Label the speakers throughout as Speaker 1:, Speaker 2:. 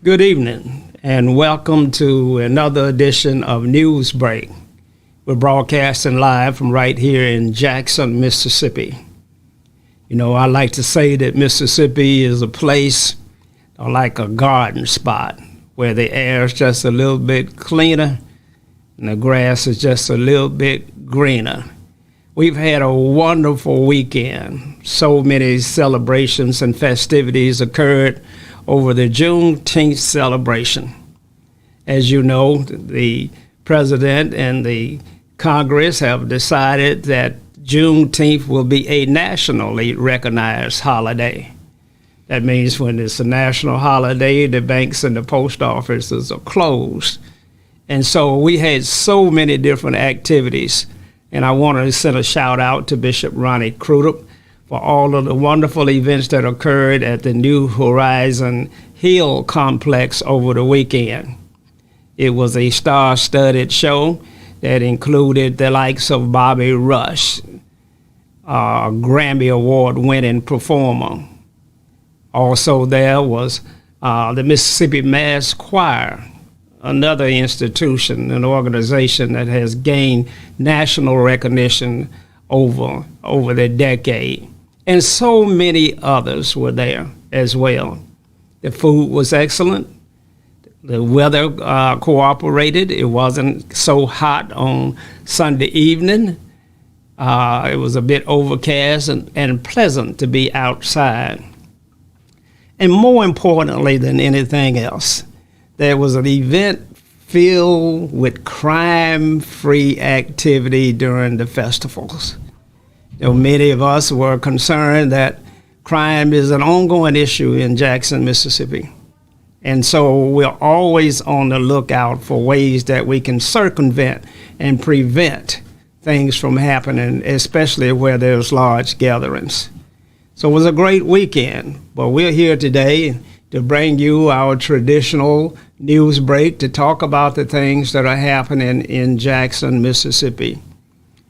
Speaker 1: Good evening, and welcome to another edition of Newsbreak. We're broadcasting live from right here in Jackson, Mississippi. You know, I like to say that Mississippi is a place like a garden spot where the air is just a little bit cleaner and the grass is just a little bit greener. We've had a wonderful weekend. So many celebrations and festivities occurred over the Juneteenth celebration. As you know, the President and the Congress have decided that Juneteenth will be a nationally recognized holiday. That means when it's a national holiday, the banks and the post offices are closed. And so we had so many different activities. And I want to send a shout out to Bishop Ronnie Crudup for all of the wonderful events that occurred at the New Horizon Hill Complex over the weekend. It was a star-studded show that included the likes of Bobby Rush, a Grammy Award-winning performer. Also there was the Mississippi Mass Choir, another institution, an organization that has gained national recognition over the decade. And so many others were there as well. The food was excellent. The weather cooperated. It wasn't so hot on Sunday evening. It was a bit overcast and pleasant to be outside. And more importantly than anything else, there was an event filled with crime-free activity during the festivals. You know, many of us were concerned that crime is an ongoing issue in Jackson, Mississippi. And so we're always on the lookout for ways that we can circumvent and prevent things from happening, especially where there's large gatherings. So it was a great weekend, but we're here today to bring you our traditional news break to talk about the things that are happening in Jackson, Mississippi.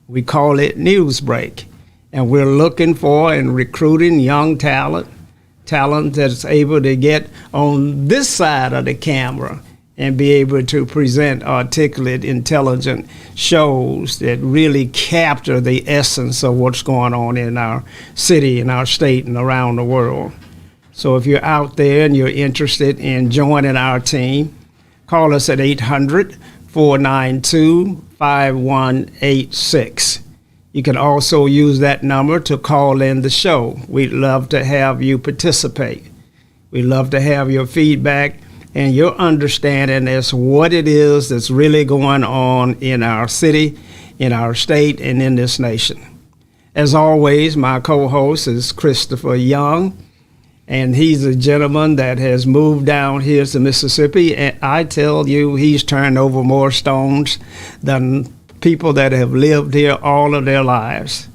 Speaker 1: We call it News Break, and we're looking for and recruiting young talent that's able to get on this side of the camera and be able to present articulate, intelligent shows that really capture the essence of what's going on in our city, in our state, and around the world. So if you're out there and you're interested in joining our team, call us at 800-492-5186. You can also use that number to call in the show. We'd love to have you participate. We'd love to have your feedback and your understanding as what it is that's really going on in our city, in our state, and in this nation. As always, my co-host is Christopher Young, and he's a gentleman that has moved down here to Mississippi, and I tell you, he's turned over more stones than people that have lived here all of their lives.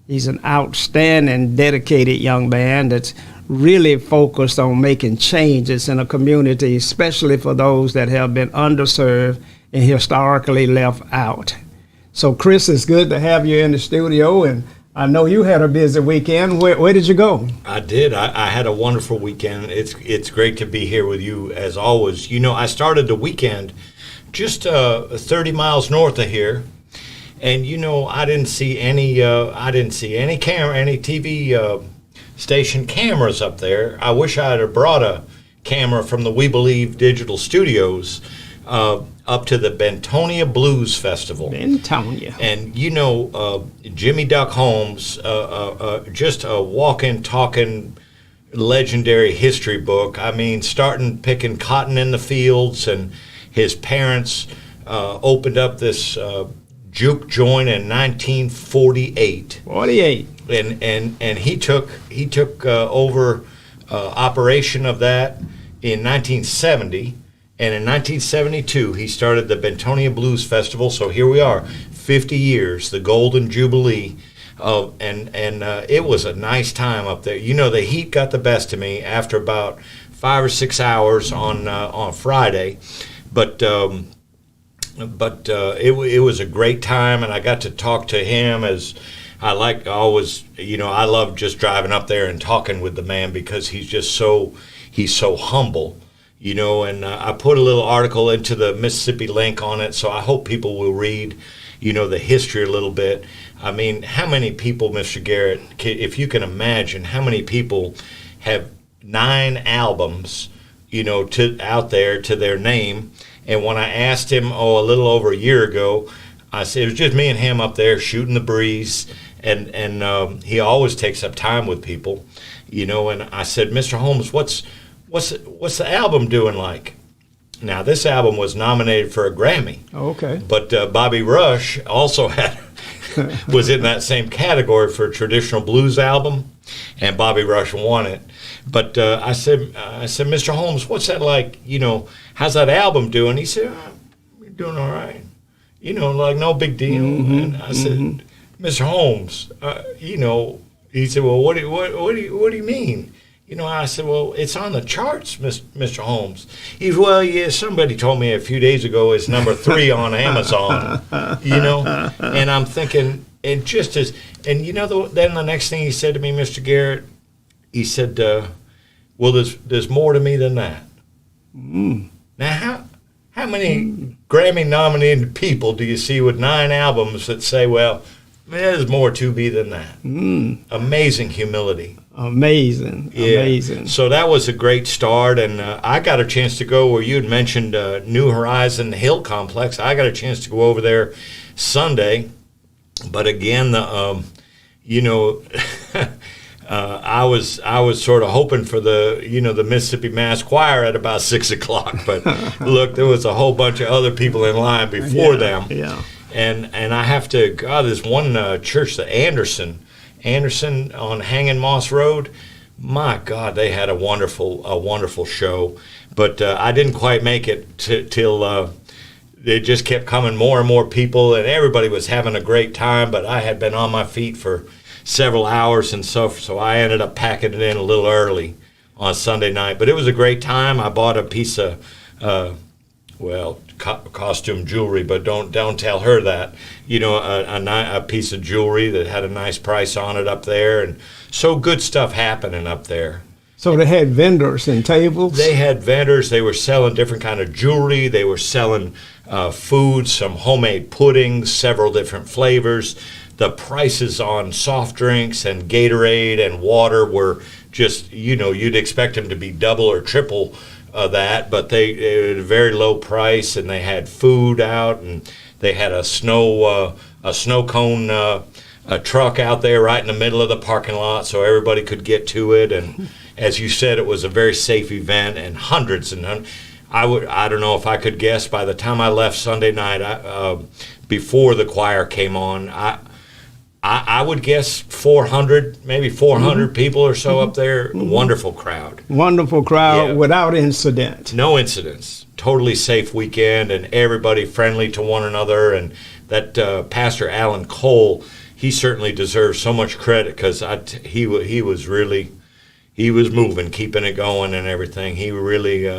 Speaker 1: He's an outstanding, dedicated young man that's really focused on making changes in a community, especially for those that have been underserved and historically left out. So, Chris, it's good to have you in the studio, and I know you had a busy weekend. Where did you go?
Speaker 2: I did. I had a wonderful weekend. It's great to be here with you as always. You know, I started the weekend just 30 miles north of here, and you know, I didn't see any camera, any TV station cameras up there. I wish I had brought a camera from the We Believe Digital Studios up to the Bentonia Blues Festival.
Speaker 1: Bentonia.
Speaker 2: And you know, Jimmy Duck Holmes, just a walking, talking, legendary history book. I mean, starting picking cotton in the fields, and his parents opened up this juke joint in 1948.
Speaker 1: 48.
Speaker 2: And he took over operation of that in 1970. And in 1972, he started the Bentonia Blues Festival. So here we are, 50 years, the Golden Jubilee. And it was a nice time up there. You know, the heat got the best of me after about 5 or 6 hours on Friday. But it was a great time, and I got to talk to him as I always, you know, I love just driving up there and talking with the man because he's so humble. you know, and I put a little article into the Mississippi Link on it, so I hope people will read, you know, the history a little bit. I mean, how many people, Mr. Garrett, if you can imagine, how many people have 9 albums, you know, out there to their name? And when I asked him, a little over a year ago, I said, it was just me and him up there shooting the breeze, and he always takes up time with people, you know, and I said, Mr. Holmes, what's the album doing like? Now, this album was nominated for a Grammy.
Speaker 1: Oh, okay.
Speaker 2: But Bobby Rush also was in that same category for a traditional blues album, and Bobby Rush won it. But I said, Mr. Holmes, what's that like? You know, how's that album doing? He said, we're doing all right. You know, like no big deal. And I said, Mr. Holmes, you know, he said, well, what do you mean? You know, I said, well, it's on the charts, Mr. Holmes. He said, well, yeah, somebody told me a few days ago it's number 3 on Amazon, you know. And I'm thinking, and you know, then the next thing he said to me, Mr. Garrett, he said, well, there's more to me than that. Now, how many Grammy-nominated people do you see with 9 albums that say, well, there's more to me than that? Amazing humility.
Speaker 1: Amazing.
Speaker 2: So that was a great start, and I got a chance to go where you had mentioned New Horizon Hill Complex. I got a chance to go over there Sunday, but again, you know, I was sort of hoping for the Mississippi Mass Choir at about 6 o'clock, but look, there was a whole bunch of other people in line before them.
Speaker 1: Yeah.
Speaker 2: And I have to, there's one church, the Anderson on Hanging Moss Road. My God, they had a wonderful show, but I didn't quite make it till it just kept coming more and more people, and everybody was having a great time. But I had been on my feet for several hours, and so I ended up packing it in a little early on Sunday night. But it was a great time. I bought a piece of costume jewelry, but don't tell her that. You know, a piece of jewelry that had a nice price on it up there, and so good stuff happening up there.
Speaker 1: So they had vendors and tables?
Speaker 2: They had vendors. They were selling different kind of jewelry. They were selling food, some homemade puddings, several different flavors. The prices on soft drinks and Gatorade and water were just, you know, you'd expect them to be double or triple that, but they at a very low price, and they had food out, and they had a snow cone a truck out there right in the middle of the parking lot, so everybody could get to it. And as you said, it was a very safe event, and hundreds and hundreds. I don't know if I could guess by the time I left Sunday night, before the choir came on, I would guess 400, maybe 400 people or so up there. Wonderful crowd.
Speaker 1: Wonderful crowd,
Speaker 2: Yeah.
Speaker 1: without incident.
Speaker 2: No incidents. Totally safe weekend, and everybody friendly to one another. And that Pastor Alan Cole, he certainly deserves so much credit, because he was moving, keeping it going and everything. He really,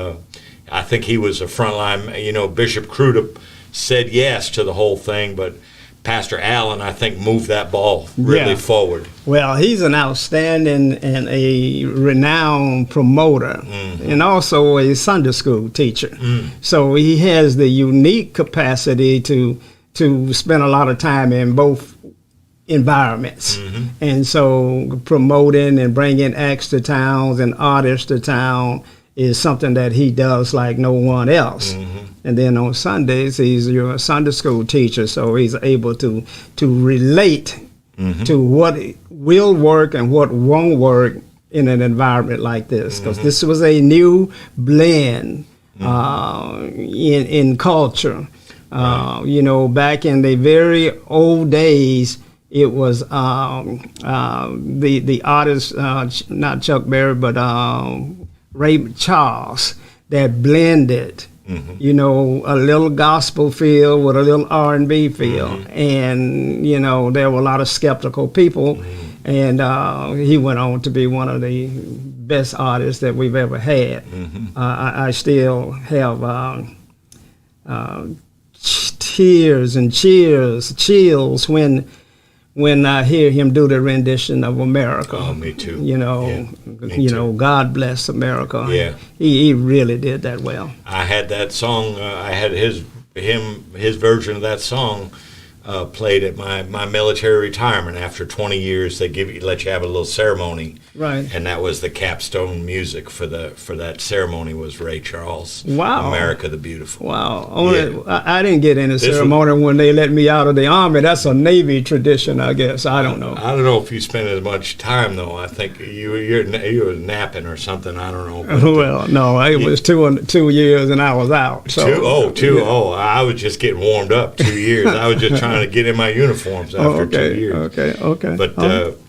Speaker 2: I think he was a frontline. You know, Bishop Crudup said yes to the whole thing, but Pastor Allen, I think, moved that ball really forward.
Speaker 1: Well, he's an outstanding and a renowned promoter, and also a Sunday school teacher. So he has the unique capacity to spend a lot of time in both environments. And so promoting and bringing acts to towns and artists to town is something that he does like no one else. And then on Sundays, he's your Sunday school teacher, so he's able to relate to what will work and what won't work in an environment like this, because this was a new blend in culture. You know, back in the very old days, it was the artist, not Chuck Berry, but Ray Charles, that blended, you know, a little gospel feel with a little R&B feel. And, you know, there were a lot of skeptical people. And he went on to be one of the best artists that we've ever had. I still have tears and chills when when I hear him do the rendition of America.
Speaker 2: Oh, me too.
Speaker 1: You know,
Speaker 2: Yeah, me too.
Speaker 1: God bless America.
Speaker 2: Yeah.
Speaker 1: He really did that well.
Speaker 2: I had that song. I had his version of that song played at my military retirement. After 20 years, they let you have a little ceremony,
Speaker 1: Right.
Speaker 2: and that was the capstone music for that ceremony. Was Ray Charles?
Speaker 1: Wow.
Speaker 2: America the Beautiful.
Speaker 1: Wow.
Speaker 2: Yeah.
Speaker 1: I didn't get any ceremony when they let me out of the Army. That's a Navy tradition, I guess. I don't know.
Speaker 2: I don't know if you spent as much time though. I think you were napping or something. I don't know. But,
Speaker 1: Well, no, it was 2 years and I was out. So,
Speaker 2: two. I was just getting warmed up. 2 years. I was just trying to get in my uniforms after 2 years.
Speaker 1: Okay.
Speaker 2: But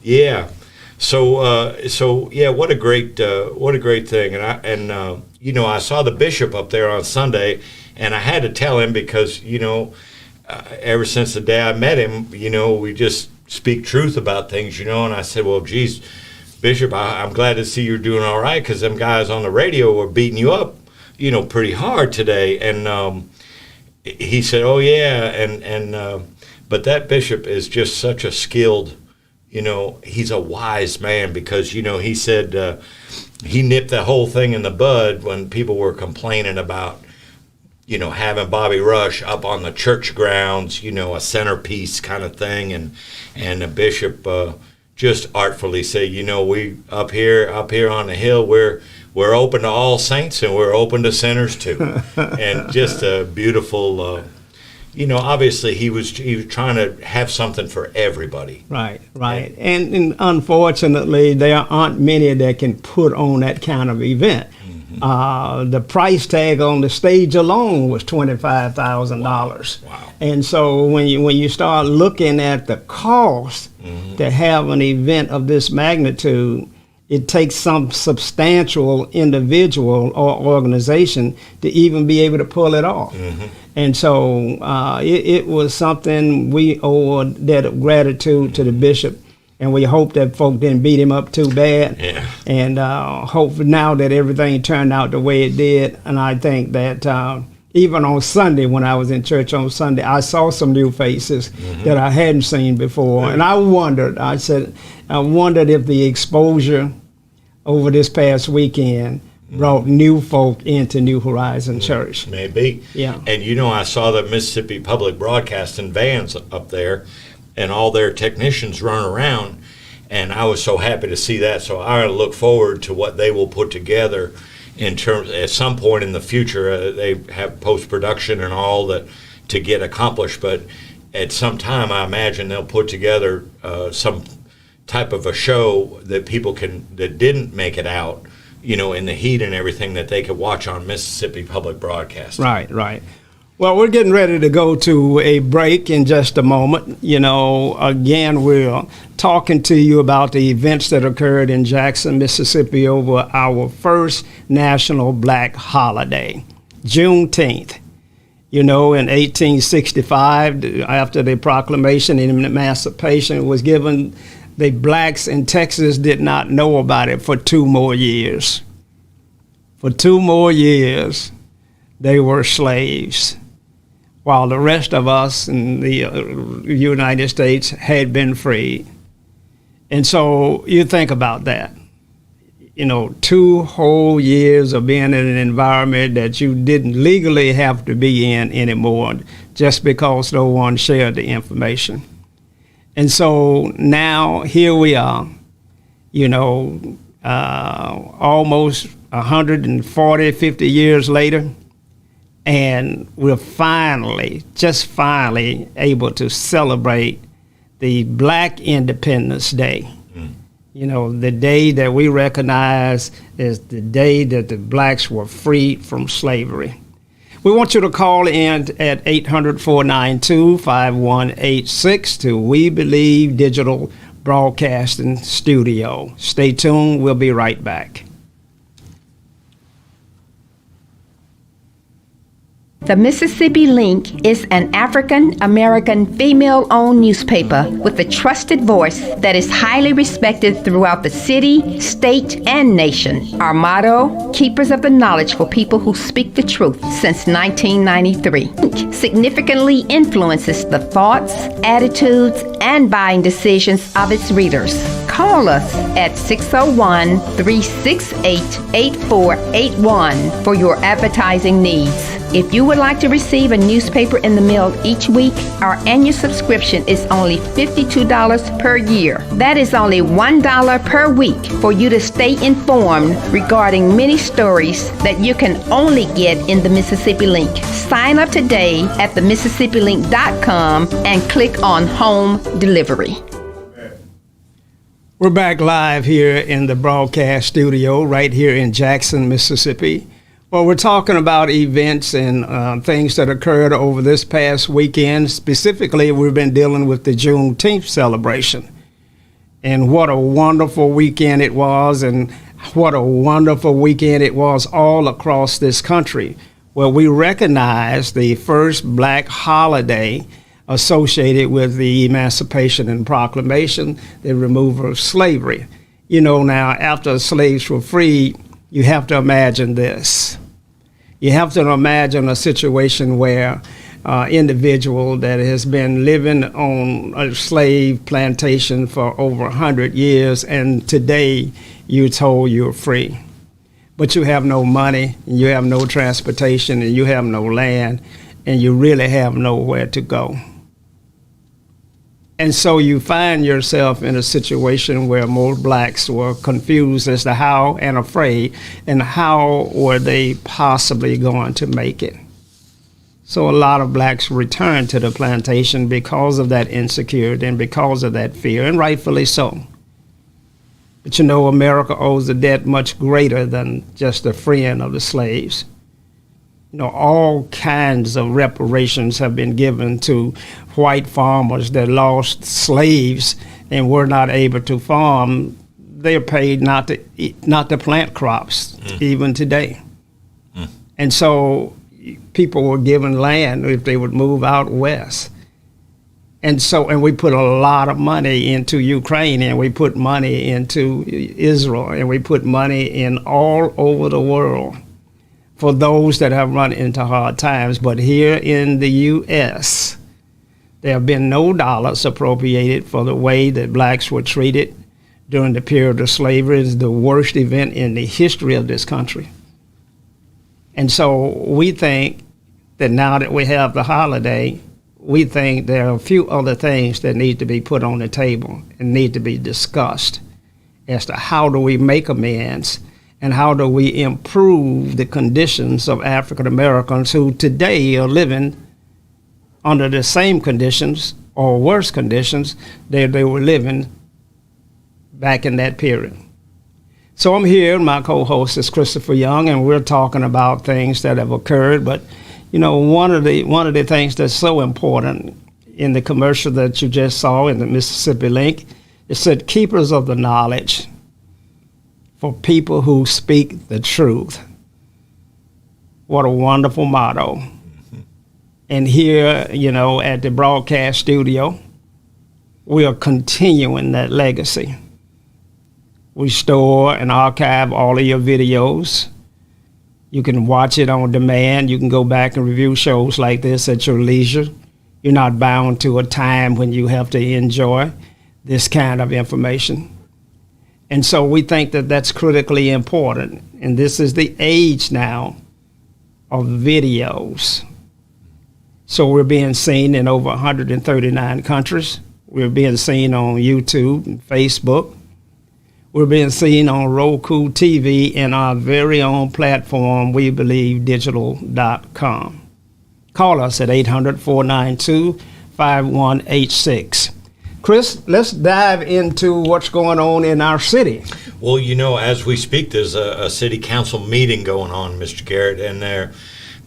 Speaker 2: yeah, so yeah, what a great thing. And I saw the bishop up there on Sunday, and I had to tell him because ever since the day I met him, we just speak truth about things, and I said, well, geez, Bishop, I'm glad to see you're doing all right, because them guys on the radio were beating you up, pretty hard today. And he said, oh yeah, and but that bishop is just such a skilled, he's a wise man, because he said he nipped the whole thing in the bud when people were complaining about having Bobby Rush up on the church grounds, a centerpiece kind of thing, and the bishop just artfully said, we up here on the hill, we're open to all saints and we're open to sinners too. And just a beautiful, obviously he was trying to have something for everybody.
Speaker 1: Right. And unfortunately, there aren't many that can put on that kind of event. The price tag on the stage alone was $25,000.
Speaker 2: Wow.
Speaker 1: And so when you start looking at the cost to have an event of this magnitude, it takes some substantial individual or organization to even be able to pull it off. And so it was something we owe a debt of gratitude to the bishop. And we hope that folk didn't beat him up too bad.
Speaker 2: Yeah.
Speaker 1: And hope now that everything turned out the way it did. And I think that even on Sunday, when I was in church on Sunday, I saw some new faces that I hadn't seen before. And I wondered if the exposure over this past weekend brought new folk into New Horizon Church.
Speaker 2: Maybe.
Speaker 1: Yeah.
Speaker 2: And I saw the Mississippi Public Broadcasting vans up there, and all their technicians run around, and I was so happy to see that. So I look forward to what they will put together in terms, at some point in the future. They have post-production and all that to get accomplished, but at some time I imagine they'll put together some type of a show that people that didn't make it out, in the heat and everything, that they could watch on Mississippi Public Broadcasting.
Speaker 1: Right. Well, we're getting ready to go to a break in just a moment. Again, we're talking to you about the events that occurred in Jackson, Mississippi over our first national black holiday, Juneteenth. In 1865, after the proclamation and emancipation was given, the blacks in Texas did not know about it for 2 more years. For 2 more years, they were slaves, while the rest of us in the United States had been freed. And so you think about that. 2 whole years of being in an environment that you didn't legally have to be in anymore, just because no one shared the information. And so now here we are, almost 140, 50 years later, and we're finally able to celebrate the Black Independence Day. The day that we recognize as the day that the blacks were freed from slavery. We want you to call in at 800-492-5186 to We Believe Digital Broadcasting Studio. Stay tuned. We'll be right back.
Speaker 3: The Mississippi Link is an African-American female-owned newspaper with a trusted voice that is highly respected throughout the city, state, and nation. Our motto, Keepers of the Knowledge for People Who Speak the Truth, since 1993. Link significantly influences the thoughts, attitudes, and buying decisions of its readers. Call us at 601-368-8481 for your advertising needs. If you would like to receive a newspaper in the mail each week, our annual subscription is only $52 per year. That is only $1 per week for you to stay informed regarding many stories that you can only get in the Mississippi Link. Sign up today at themississippiLink.com and click on Home Delivery.
Speaker 1: We're back live here in the broadcast studio right here in Jackson, Mississippi. Well, we're talking about events and things that occurred over this past weekend. Specifically, we've been dealing with the Juneteenth celebration. And what a wonderful weekend it was, and what a wonderful weekend it was all across this country, where we recognized the first black holiday associated with the Emancipation and Proclamation, the removal of slavery. You know, now, after slaves were freed, you have to imagine this. You have to imagine a situation where individual that has been living on a slave plantation for over 100 years, and today you're told you're free. But you have no money, and you have no transportation, and you have no land, and you really have nowhere to go. And so you find yourself in a situation where most blacks were confused as to how and afraid, and how were they possibly going to make it. So a lot of blacks returned to the plantation because of that insecurity and because of that fear, and rightfully so. But you know, America owes a debt much greater than just the freeing of the slaves. You know, all kinds of reparations have been given to white farmers that lost slaves and were not able to farm. They're paid not to plant crops, even today. And so people were given land if they would move out west. And we put a lot of money into Ukraine, and we put money into Israel, and we put money in all over the world for those that have run into hard times. But here in the U.S., there have been no dollars appropriated for the way that blacks were treated during the period of slavery. It's the worst event in the history of this country. And so we think that now that we have the holiday, we think there are a few other things that need to be put on the table and need to be discussed as to how do we make amends and how do we improve the conditions of African Americans who today are living under the same conditions or worse conditions that they were living back in that period. So I'm here, my co-host is Christopher Young, and we're talking about things that have occurred. But you know, one of the things that's so important in the commercial that you just saw in the Mississippi Link, it said keepers of the knowledge for people who speak the truth. What a wonderful motto. And here, you know, at the broadcast studio, we are continuing that legacy. We store and archive all of your videos. You can watch it on demand. You can go back and review shows like this at your leisure. You're not bound to a time when you have to enjoy this kind of information. And so we think that that's critically important. And this is the age now of videos. So we're being seen in over 139 countries. We're being seen on YouTube and Facebook. We're being seen on Roku TV and our very own platform, WeBelieveDigital.com. Call us at 800-492-5186. Chris, let's dive into what's going on in our city.
Speaker 2: Well, you know, as we speak, there's a city council meeting going on, Mr. Garrett, and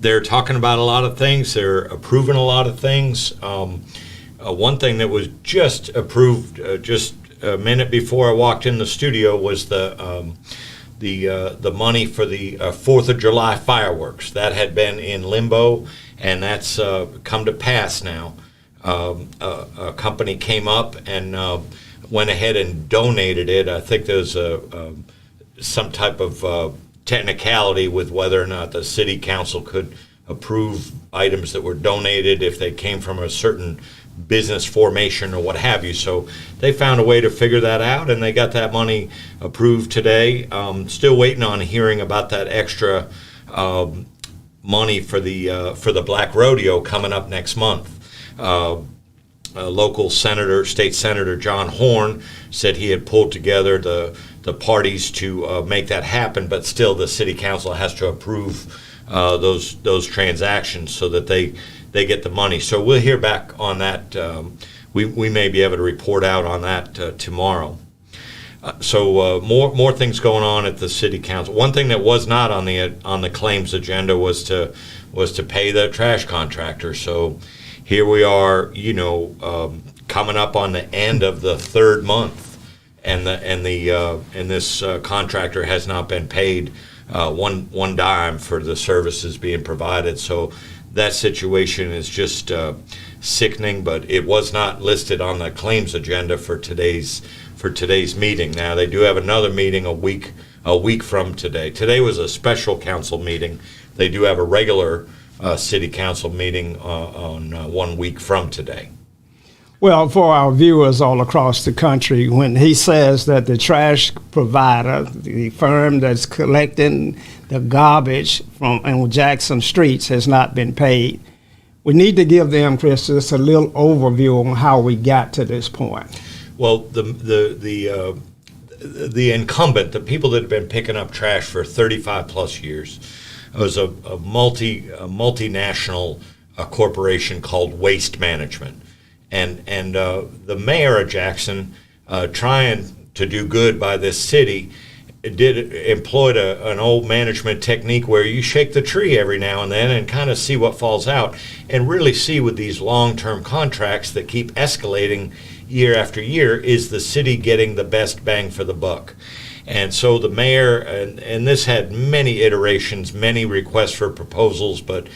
Speaker 2: they're talking about a lot of things. They're approving a lot of things. One thing that was just approved just a minute before I walked in the studio was the money for the 4th of July fireworks. That had been in limbo, and that's come to pass now. A company came up and went ahead and donated it. I think there's some type of technicality with whether or not the city council could approve items that were donated if they came from a certain business formation or what have you. So they found a way to figure that out, and they got that money approved today. Still waiting on hearing about that extra money for the Black Rodeo coming up next month. Local senator, state senator John Horn, said he had pulled together the parties to make that happen, but still the city council has to approve those transactions so that they get the money. So we'll hear back on that. We may be able to report out on that tomorrow. So more things going on at the city council. One thing that was not on the claims agenda was to pay the trash contractor. So here we are, coming up on the end of the third month, and this contractor has not been paid one dime for the services being provided. So that situation is just sickening, but it was not listed on the claims agenda for today's meeting. Now they do have another meeting a week from today. Today was a special council meeting. They do have a regular city council meeting on 1 week from today.
Speaker 1: Well, for our viewers all across the country, when he says that the trash provider, the firm that's collecting the garbage on Jackson streets, has not been paid, we need to give them, Chris, just a little overview on how we got to this point.
Speaker 2: Well, the incumbent, the people that have been picking up trash for 35 plus years, was a multinational corporation called Waste Management. And the mayor of Jackson, trying to do good by this city, employed an old management technique where you shake the tree every now and then and kind of see what falls out, and really see with these long-term contracts that keep escalating year after year, is the city getting the best bang for the buck. And so the mayor, and this had many iterations, many requests for proposals, but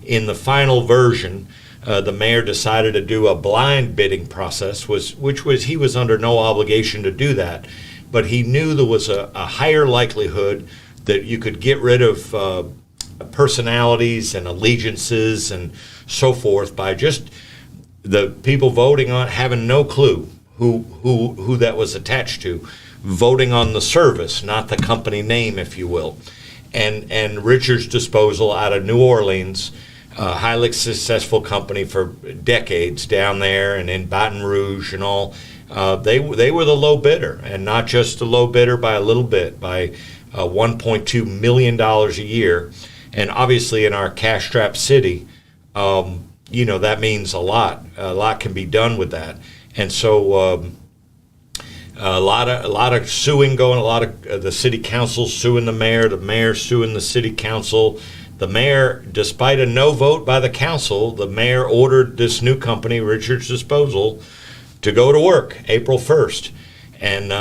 Speaker 2: in the final version, the mayor decided to do a blind bidding process, which was he was under no obligation to do that, but he knew there was a higher likelihood that you could get rid of personalities and allegiances and so forth by just the people voting on having no clue who that was attached to, voting on the service, not the company name, if you will. And Richards Disposal out of New Orleans, a highly successful company for decades down there and in Baton Rouge and all, they were the low bidder, and not just the low bidder by a little bit, by $1.2 million a year. And obviously in our cash-strapped city, that means a lot. A lot can be done with that. And so a lot of suing going, a lot of the city council suing the mayor suing the city council. The mayor, despite a no vote by the council, the mayor ordered this new company, Richards Disposal, to go to work April 1st. And,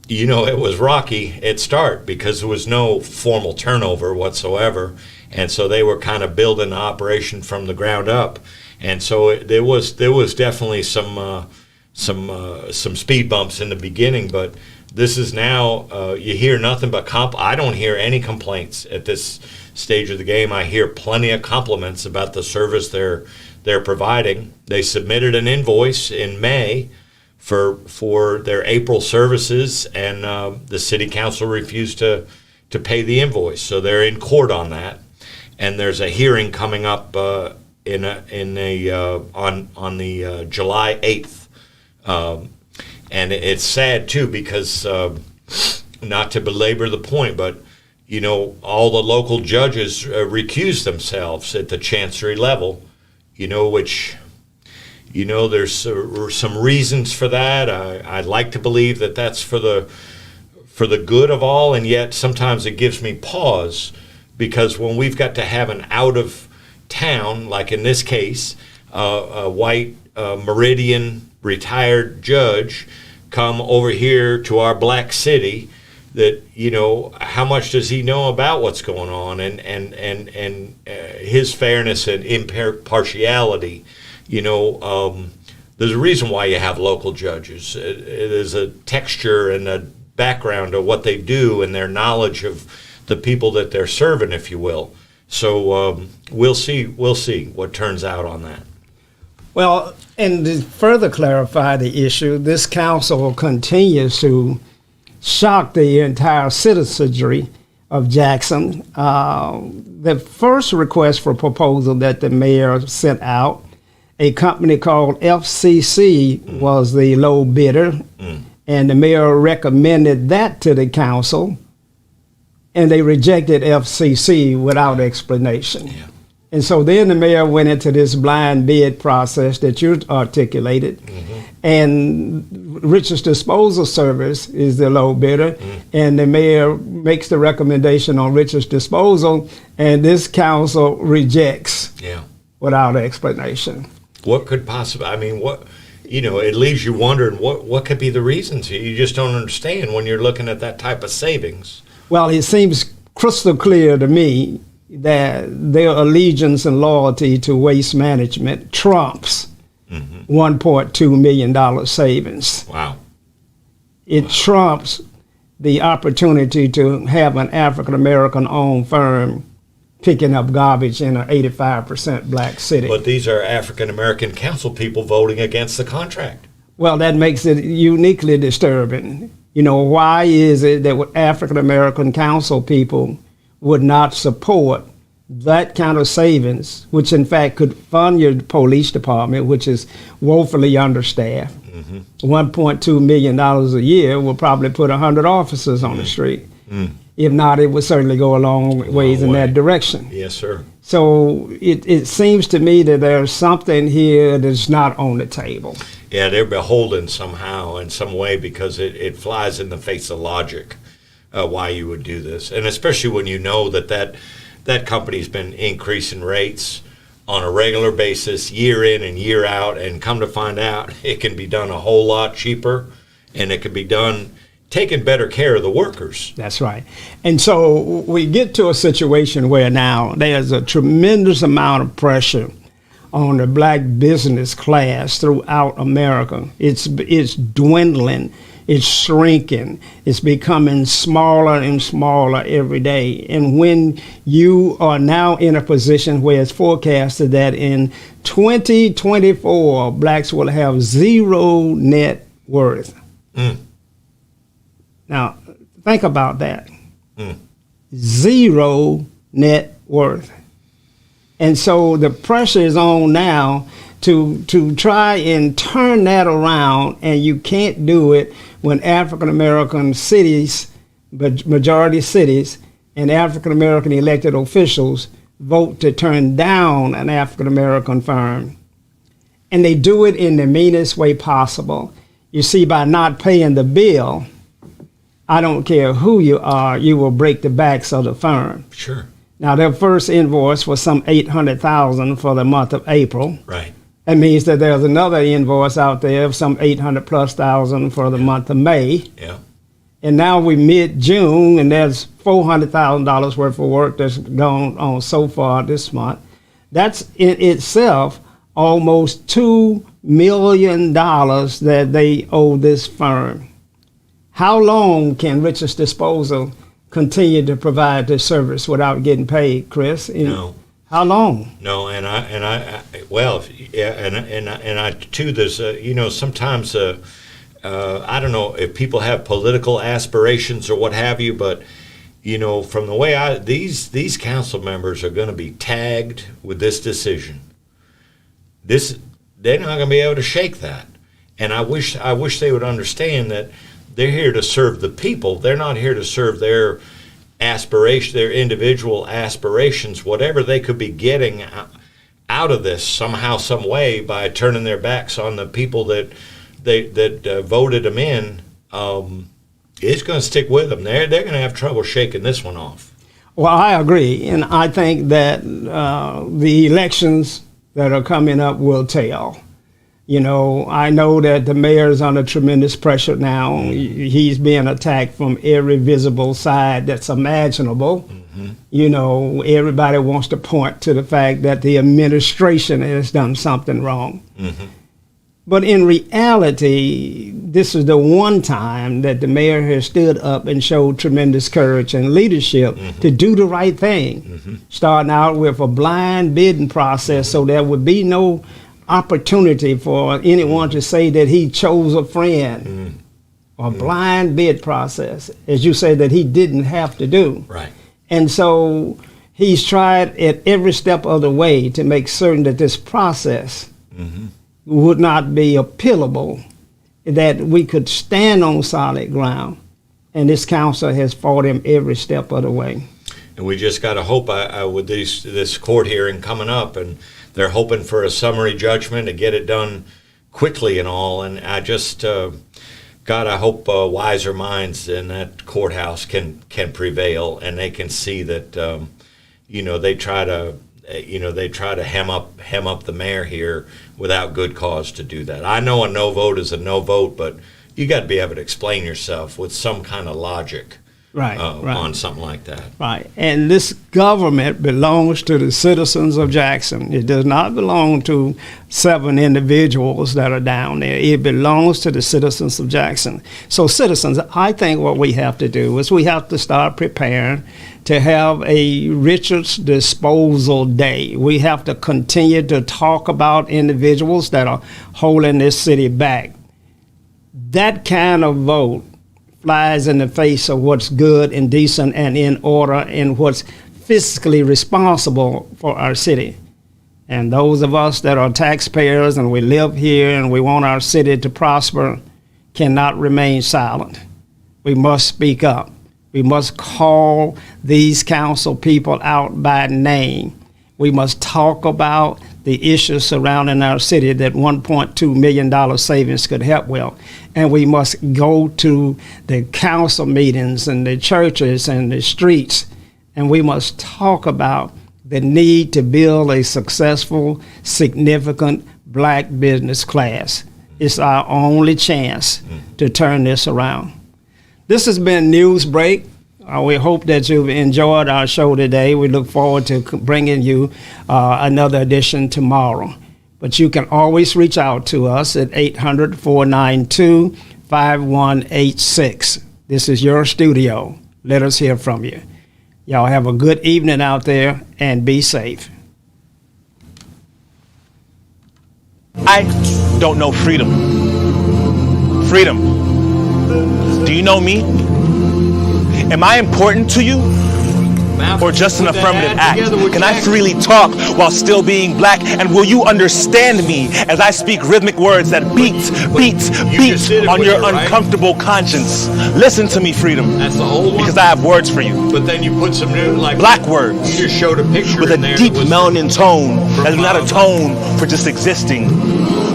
Speaker 2: it was rocky at start because there was no formal turnover whatsoever. And so they were kind of building the operation from the ground up. And so there was definitely some speed bumps in the beginning, but this is now, you hear nothing but I don't hear any complaints at this stage of the game. I hear plenty of compliments about the service they're providing. They submitted an invoice in May for their April services, and the city council refused to pay the invoice. So they're in court on that, and there's a hearing coming up on the July 8th. And it's sad too because not to belabor the point, but all the local judges recused themselves at the chancery level, which there's some reasons for that. I'd like to believe that that's for the good of all, and yet sometimes it gives me pause, because when we've got to have an out of town, like in this case, a white Meridian retired judge come over here to our black city, that, you know, how much does he know about what's going on, and his fairness and impartiality. You know, there's a reason why you have local judges. There's a texture and a background of what they do and their knowledge of the people that they're serving, if you will. So we'll see what turns out on that.
Speaker 1: Well, and to further clarify the issue, this council continues to shock the entire citizenry of Jackson. The first request for proposal that the mayor sent out, a company called FCC was the low bidder, and the mayor recommended that to the council, and they rejected FCC without explanation.
Speaker 2: Yeah.
Speaker 1: And so then the mayor went into this blind bid process that you articulated, and Richards Disposal Service is the low bidder, and the mayor makes the recommendation on Richards Disposal, and this council rejects without explanation.
Speaker 2: What could possibly, I mean, what, you know, it leaves you wondering what could be the reasons here. You just don't understand when you're looking at that type of savings.
Speaker 1: Well, it seems crystal clear to me that their allegiance and loyalty to waste management trumps $1.2 million savings.
Speaker 2: Wow.
Speaker 1: It trumps the opportunity to have an African-American owned firm picking up garbage in an 85% black city.
Speaker 2: But these are African-American council people voting against the contract.
Speaker 1: Well, that makes it uniquely disturbing. You know, why is it that African-American council people would not support that kind of savings, which in fact could fund your police department, which is woefully understaffed? $1.2 million a year will probably put 100 officers on the street. If not, it would certainly go a long ways in that direction.
Speaker 2: Yes, sir.
Speaker 1: So it seems to me that there's something here that's not on the table.
Speaker 2: Yeah, they're beholden somehow in some way because it flies in the face of logic why you would do this. And especially when you know that company's been increasing rates on a regular basis, year in and year out, and come to find out it can be done a whole lot cheaper, and it can be done taking better care of the workers.
Speaker 1: That's right. And so we get to a situation where now there's a tremendous amount of pressure on the black business class throughout America. It's dwindling. It's shrinking. It's becoming smaller and smaller every day. And when you are now in a position where it's forecasted that in 2024, blacks will have zero net worth. Now, think about that. Zero net worth. And so the pressure is on now to try and turn that around, and you can't do it when African-American cities, majority cities, and African-American elected officials vote to turn down an African-American firm. And they do it in the meanest way possible. You see, by not paying the bill, I don't care who you are, you will break the backs of the firm.
Speaker 2: Sure.
Speaker 1: Now, their first invoice was some $800,000 for the month of April.
Speaker 2: Right.
Speaker 1: That means that there's another invoice out there of some $800,000+ for the month of May.
Speaker 2: Yeah.
Speaker 1: And now we're mid-June, and there's $400,000 worth of work that's gone on so far this month. That's in itself almost $2 million that they owe this firm. How long can Richards Disposal continue to provide this service without getting paid, Chris?
Speaker 2: No.
Speaker 1: How long?
Speaker 2: No, and I well, yeah, and I too. There's you know, sometimes I don't know if people have political aspirations or what have you, but you know, from the way these council members are going to be tagged with this decision. They're not going to be able to shake that, and I wish they would understand that they're here to serve the people. They're not here to serve their aspiration, their individual aspirations, whatever they could be getting out of this somehow, some way, by turning their backs on the people that voted them in. It's going to stick with them. They're going to have trouble shaking this one off.
Speaker 1: Well, I agree, and I think that the elections that are coming up will tell. You know, I know that the mayor is under tremendous pressure now. He's being attacked from every visible side that's imaginable. You know, everybody wants to point to the fact that the administration has done something wrong. But in reality, this is the one time that the mayor has stood up and showed tremendous courage and leadership to do the right thing, starting out with a blind bidding process so there would be no opportunity for anyone to say that he chose a friend. A blind bid process, as you say, that he didn't have to do.
Speaker 2: Right.
Speaker 1: And so he's tried at every step of the way to make certain that this process would not be appealable, that we could stand on solid ground. And this council has fought him every step of the way.
Speaker 2: And we just got to hope with this court hearing coming up, and they're hoping for a summary judgment to get it done quickly and all. And I just, God, I hope wiser minds in that courthouse can prevail, and they can see that, you know, they try to hem up the mayor here without good cause to do that. I know a no vote is a no vote, but you got to be able to explain yourself with some kind of logic.
Speaker 1: Right.
Speaker 2: On something like that.
Speaker 1: Right. And this government belongs to the citizens of Jackson. It does not belong to 7 individuals that are down there. It belongs to the citizens of Jackson. So citizens, I think what we have to do is we have to start preparing to have a Richard's Disposal Day. We have to continue to talk about individuals that are holding this city back. That kind of vote flies in the face of what's good and decent and in order and what's fiscally responsible for our city. And those of us that are taxpayers and we live here and we want our city to prosper cannot remain silent. We must speak up. We must call these council people out by name. We must talk about the issues surrounding our city that $1.2 million savings could help with. And we must go to the council meetings and the churches and the streets, and we must talk about the need to build a successful, significant black business class. It's our only chance to turn this around. This has been Newsbreak. We hope that you've enjoyed our show today. We look forward to bringing you another edition tomorrow. But you can always reach out to us at 800-492-5186. This is your studio. Let us hear from you. Y'all have a good evening out there and be safe.
Speaker 4: I don't know freedom. Freedom. Do you know me? Am I important to you? Or just an affirmative act? Can I freely talk while still being black? And will you understand me as I speak rhythmic words that beat on your uncomfortable conscience? Listen to me, freedom.
Speaker 2: That's the whole one.
Speaker 4: Because I have words for you.
Speaker 2: But then you put some new, like,
Speaker 4: black words.
Speaker 2: You just showed a picture
Speaker 4: with a deep melanin tone that is not a tone for just existing.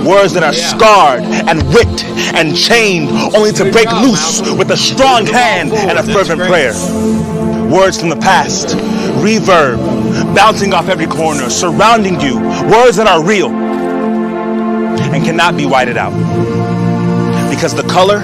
Speaker 4: Words that are scarred and whipped and chained only to break loose with a strong hand and a fervent prayer. Words from the past, reverb, bouncing off every corner, surrounding you. Words that are real and cannot be whited out. Because the color